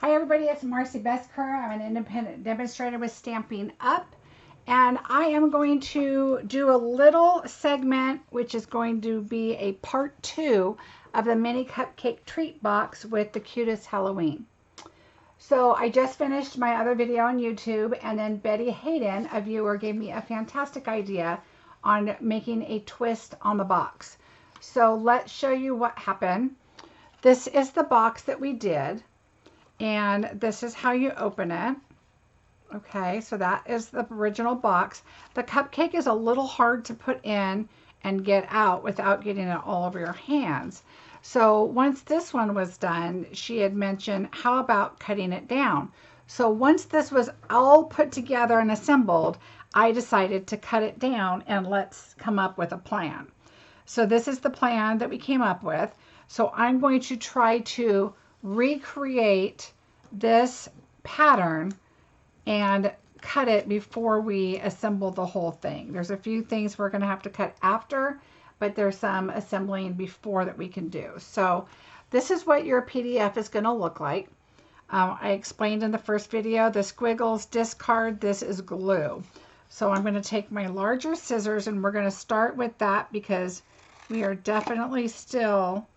Hi everybody, it's Marcie Besecker. I'm an independent demonstrator with Stampin' Up. And I am going to do a little segment which is going to be a part 2 of the mini cupcake treat box with the Cutest Halloween. So I just finished my other video on YouTube, and then Betty Hayden, a viewer, gave me a fantastic idea on making a twist on the box. So let's show you what happened. This is the box that we did. And this is how you open it. Okay, so that is the original box. The cupcake is a little hard to put in and get out without getting it all over your hands. So once this one was done, she had mentioned, how about cutting it down? So once this was all put together and assembled, I decided to cut it down and let's come up with a plan. So this is the plan that we came up with. So I'm going to try to recreate this pattern and cut it before we assemble the whole thing. There's a few things we're going to have to cut after, but there's some assembling before that we can do. So this is what your PDF is going to look like. I explained in the first video, the squiggles discard, this is glue. So I'm going to take my larger scissors and we're going to start with that because we are definitely still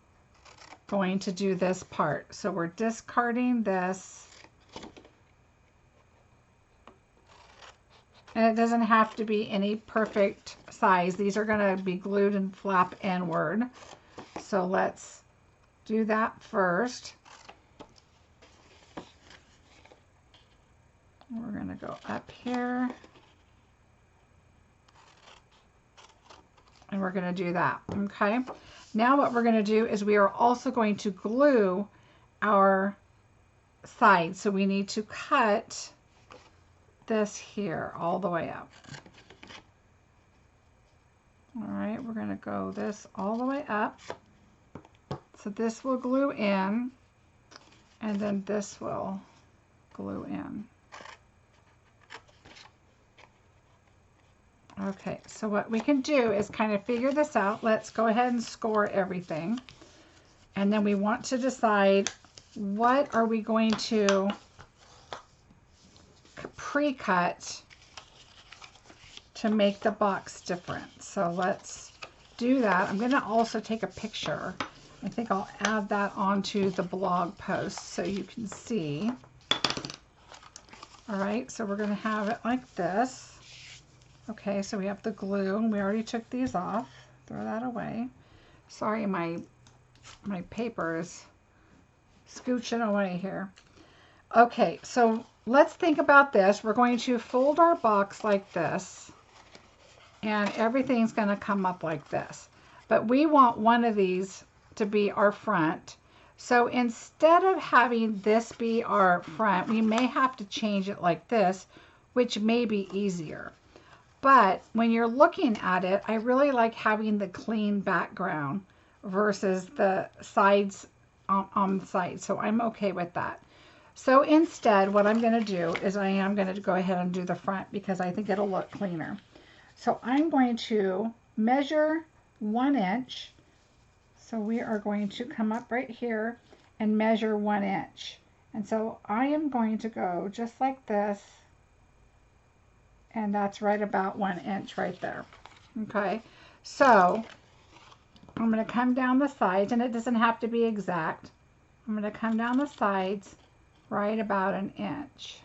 going to do this part. So we're discarding this, and it doesn't have to be any perfect size. These are going to be glued and flap inward. So let's do that first. We're going to go up here and we're going to do that. Okay. Now what we're going to do is we are also going to glue our sides. So we need to cut this here all the way up. All right, we're going to go this all the way up. So this will glue in, and then this will glue in. Okay, so what we can do is kind of figure this out. Let's go ahead and score everything. And then we want to decide what are we going to pre-cut to make the box different. So let's do that. I'm going to also take a picture. I think I'll add that onto the blog post so you can see. All right, so we're going to have it like this. Okay, so we have the glue, and we already took these off. Throw that away. Sorry, my paper is scooching away here. Okay, so let's think about this. We're going to fold our box like this, and everything's going to come up like this. But we want one of these to be our front. So instead of having this be our front, we may have to change it like this, which may be easier. But when you're looking at it, I really like having the clean background versus the sides on the side. So I'm okay with that. So instead, what I'm going to do is I am going to go ahead and do the front because I think it'll look cleaner. So I'm going to measure 1 inch. So we are going to come up right here and measure 1 inch. And so I am going to go just like this. And that's right about 1 inch right there. Okay, so I'm going to come down the sides, and it doesn't have to be exact. I'm going to come down the sides right about 1 inch.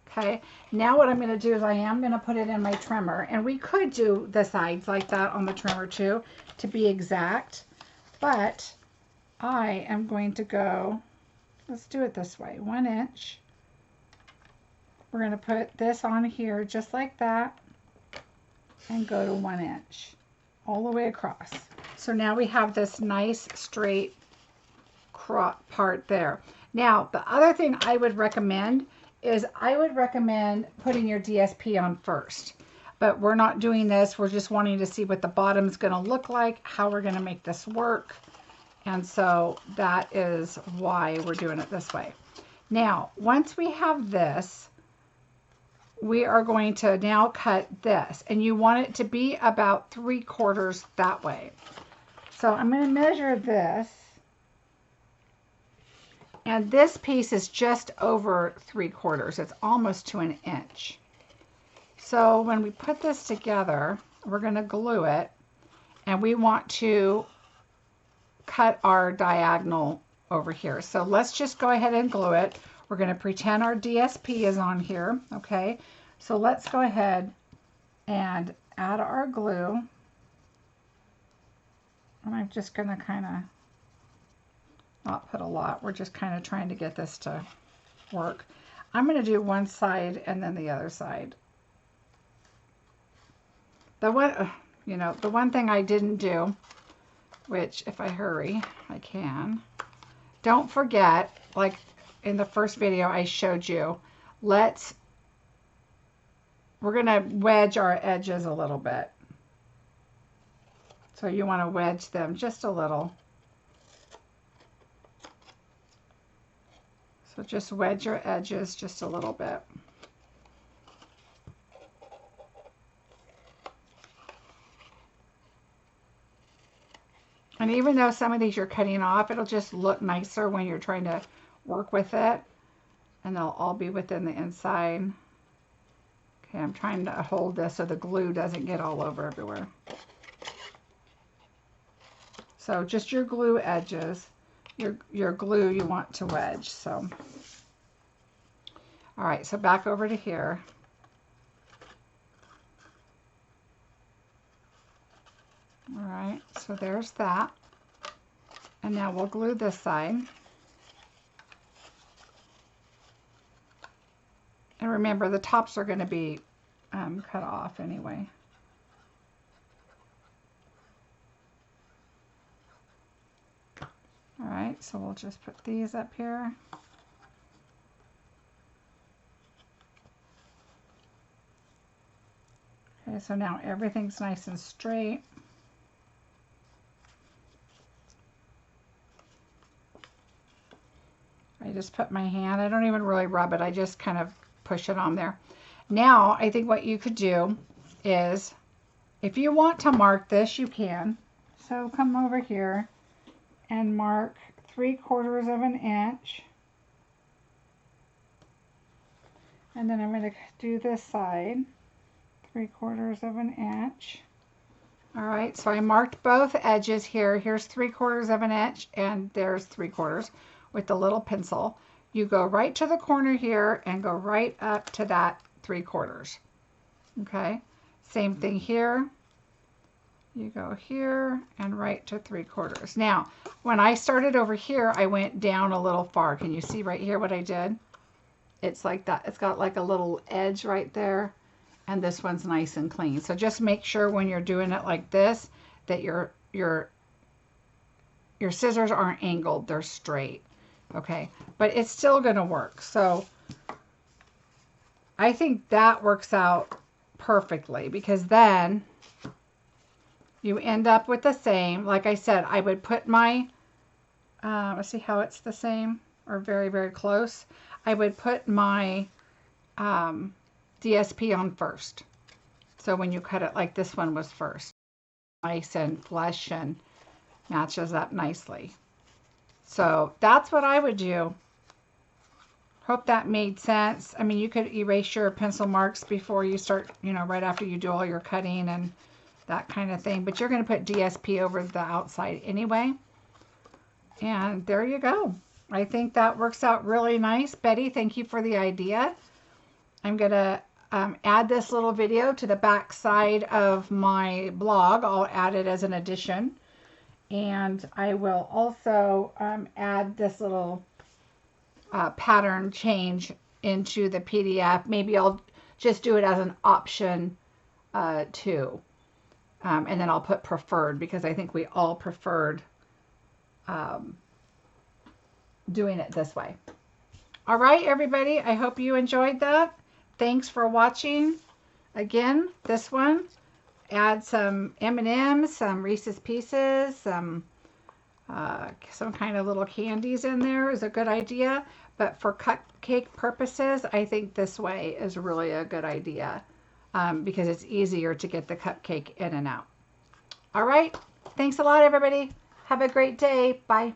Okay, now what I'm going to do is I am going to put it in my trimmer, and we could do the sides like that on the trimmer too to be exact, but I am going to go, let's do it this way, 1 inch. We're going to put this on here just like that and go to 1 inch all the way across. So now we have this nice straight crop part there. Now, the other thing I would recommend is I would recommend putting your DSP on first. But we're not doing this. We're just wanting to see what the bottom is going to look like, how we're going to make this work. And so that is why we're doing it this way. Now, once we have this, we are going to now cut this, and you want it to be about 3/4 that way. So I'm going to measure this, And this piece is just over 3/4. It's almost to 1 inch. So when we put this together, we're going to glue it, and we want to cut our diagonal over here. So let's just go ahead and glue it. We're going to pretend our DSP is on here. Okay, so let's go ahead and add our glue. And I'm just going to kind of not put a lot. We're just kind of trying to get this to work. I'm going to do one side and then the other side. The one thing I didn't do, which if I hurry, I can. Don't forget, like in the first video I showed you, we're going to wedge our edges a little bit. So you want to wedge them just a little. So just wedge your edges just a little bit. And even though some of these you're cutting off, it'll just look nicer when you're trying to work with it. And they'll all be within the inside. Okay, I'm trying to hold this so the glue doesn't get all over everywhere. So just your glue edges, your glue you want to wedge. So, all right, so back over to here. All right, so there's that. And now we'll glue this side. And remember, the tops are going to be cut off anyway. All right, so we'll just put these up here. Okay, so now everything's nice and straight. I just put my hand, I don't even really rub it, I just kind of push it on there. Now, I think what you could do is, if you want to mark this, you can. So come over here and mark 3/4 of an inch. And then I'm going to do this side, 3/4 of an inch. All right, so I marked both edges here. Here's 3/4 of an inch, and there's 3/4 with the little pencil. You go right to the corner here and go right up to that 3/4. Okay, same thing here. You go here and right to 3/4. Now, when I started over here, I went down a little far. Can you see right here what I did? It's like that. It's got like a little edge right there, and this one's nice and clean. So just make sure when you're doing it like this that your scissors aren't angled, they're straight. Okay, but it's still going to work. So I think that works out perfectly, because then you end up with the same. Like I said, I would put my, let's see how it's the same or very, very close. I would put my DSP on first. So when you cut it, like this one was first. Nice and flush and matches up nicely. So that's what I would do. Hope that made sense. I mean, you could erase your pencil marks before you start, right after you do all your cutting and that kind of thing. But you're going to put DSP over the outside anyway. And there you go. I think that works out really nice. Betty, thank you for the idea. I'm going to add this little video to the back side of my blog. I'll add it as an addition. And I will also add this little pattern change into the PDF. Maybe I'll just do it as an option too. And then I'll put preferred, because I think we all preferred doing it this way. All right, everybody, I hope you enjoyed that. Thanks for watching. Again, this one, add some M&Ms, some Reese's Pieces, some kind of little candies in there is a good idea. But for cupcake purposes, I think this way is really a good idea because it's easier to get the cupcake in and out. All right, thanks a lot, everybody. Have a great day. Bye.